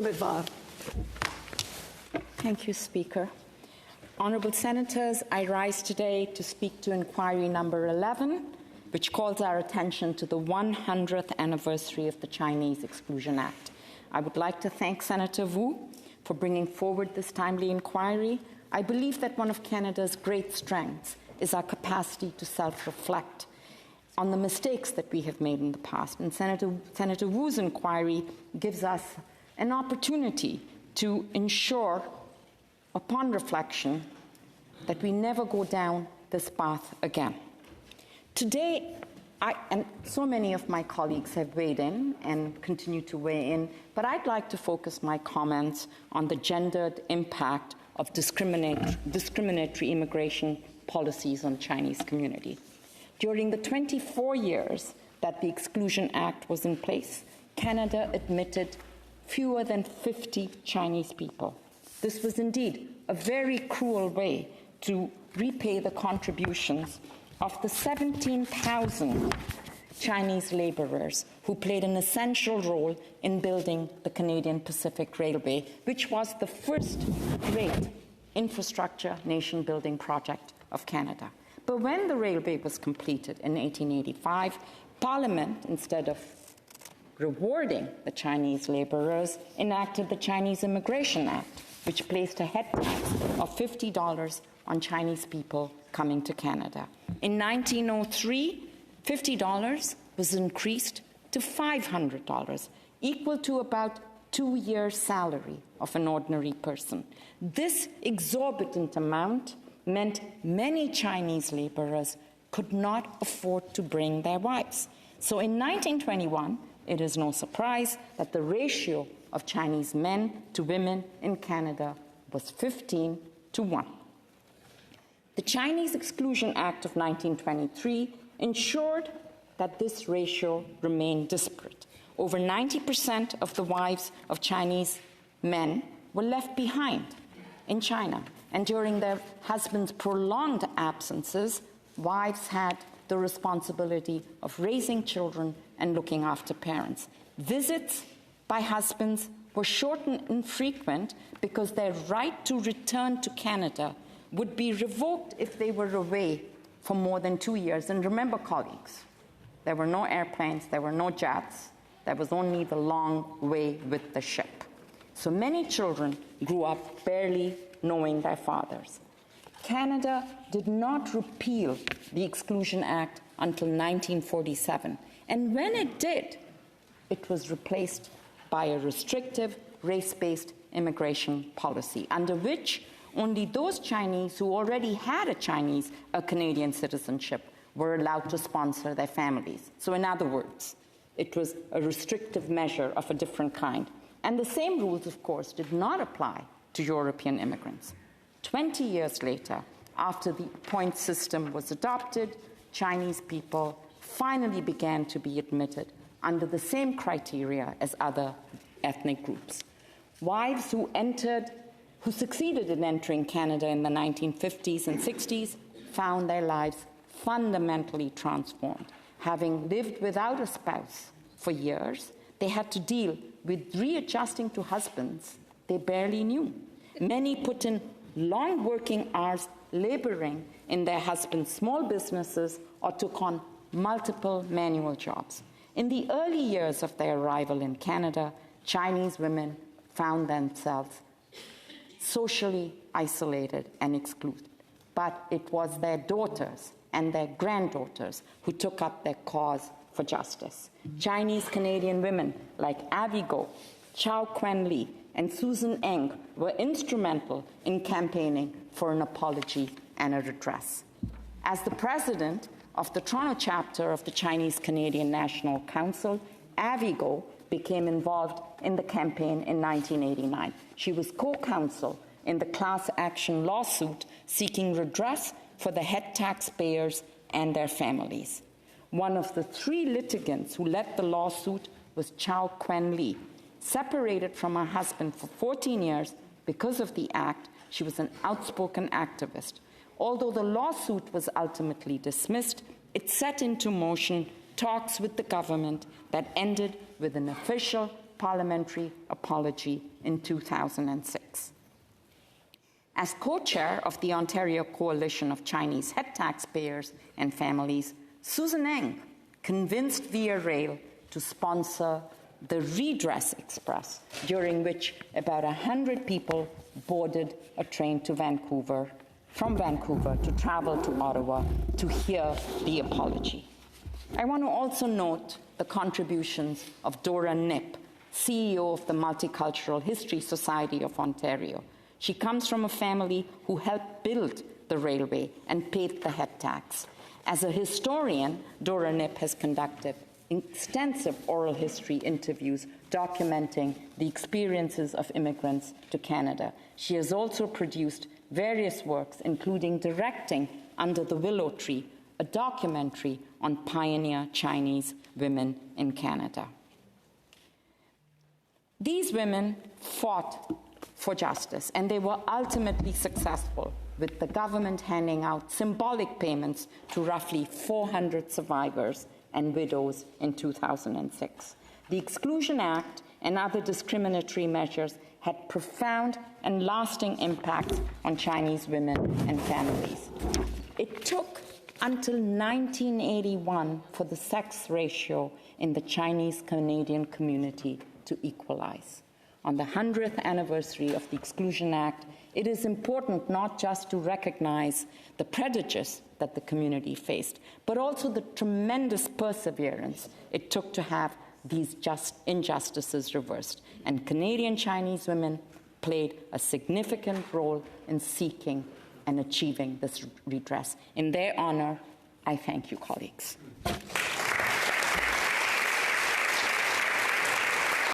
Omidvar. Thank you, Speaker. Honourable Senators, I rise today to speak to inquiry number 11, which calls our attention to the 100th anniversary of the Chinese Exclusion Act. I would like to thank Senator Wu for bringing forward this timely inquiry. I believe that one of Canada's great strengths is our capacity to self-reflect on the mistakes that we have made in the past. And Senator Wu's inquiry gives us an opportunity to ensure, upon reflection, that we never go down this path again. Today, and so many of my colleagues have weighed in and continue to weigh in, but I'd like to focus my comments on the gendered impact of discriminatory immigration policies on the Chinese community. During the 24 years that the Exclusion Act was in place, Canada admitted fewer than 50 Chinese people. This was indeed a very cruel way to repay the contributions of the 17,000 Chinese laborers who played an essential role in building the Canadian Pacific Railway, which was the first great infrastructure nation-building project of Canada. But when the railway was completed in 1885, Parliament, instead of rewarding the Chinese laborers, enacted the Chinese Immigration Act, which placed a head tax of $50 on Chinese people coming to Canada. In 1903, $50 was increased to $500, equal to about 2 years' salary of an ordinary person. This exorbitant amount meant many Chinese laborers could not afford to bring their wives. So in 1921, it is no surprise that the ratio of Chinese men to women in Canada was 15 to 1. The Chinese Exclusion Act of 1923 ensured that this ratio remained disparate. Over 90% of the wives of Chinese men were left behind in China, and during their husbands' prolonged absences, wives had the responsibility of raising children and looking after parents. Visits by husbands were short and infrequent because their right to return to Canada would be revoked if they were away for more than 2 years. And remember, colleagues, there were no airplanes, there were no jets, there was only the long way with the ship. So many children grew up barely knowing their fathers. Canada did not repeal the Exclusion Act until 1947, and when it did, it was replaced by a restrictive, race-based immigration policy, under which only those Chinese who already had a Canadian citizenship were allowed to sponsor their families. So in other words, it was a restrictive measure of a different kind. And the same rules, of course, did not apply to European immigrants. 20 years later, after the point system was adopted, Chinese people finally began to be admitted under the same criteria as other ethnic groups. Wives who succeeded in entering Canada in the 1950s and 60s found their lives fundamentally transformed. Having lived without a spouse for years, they had to deal with readjusting to husbands they barely knew. Many put in long working hours laboring in their husbands' small businesses or took on multiple manual jobs. In the early years of their arrival in Canada, Chinese women found themselves socially isolated and excluded. But it was their daughters and their granddaughters who took up their cause for justice. Chinese Canadian women like Avi Go, Chow Quen Lee, and Susan Eng were instrumental in campaigning for an apology and a redress. As the president of the Toronto chapter of the Chinese Canadian National Council, Avi Go became involved in the campaign in 1989. She was co-counsel in the class action lawsuit seeking redress for the head taxpayers and their families. One of the 3 litigants who led the lawsuit was Chow Quen Lee. Separated from her husband for 14 years because of the act, she was an outspoken activist. Although the lawsuit was ultimately dismissed, it set into motion talks with the government that ended with an official parliamentary apology in 2006. As co-chair of the Ontario Coalition of Chinese Head Taxpayers and Families, Susan Eng convinced Via Rail to sponsor the Redress Express, during which about 100 people boarded a train to Vancouver, from Vancouver to travel to Ottawa to hear the apology. I want to also note the contributions of Dora Knipp, CEO of the Multicultural History Society of Ontario. She comes from a family who helped build the railway and paid the head tax. As a historian, Dora Knipp has conducted extensive oral history interviews documenting the experiences of immigrants to Canada. She has also produced various works, including directing Under the Willow Tree, a documentary on pioneer Chinese women in Canada. These women fought for justice, and they were ultimately successful, with the government handing out symbolic payments to roughly 400 survivors and widows in 2006. The Exclusion Act and other discriminatory measures had profound and lasting impacts on Chinese women and families. It took until 1981 for the sex ratio in the Chinese Canadian community to equalize. On the 100th anniversary of the Exclusion Act, it is important not just to recognize the prejudice that the community faced, but also the tremendous perseverance it took to have these injustices reversed. And Canadian Chinese women played a significant role in seeking and achieving this redress. In their honor, I thank you, colleagues.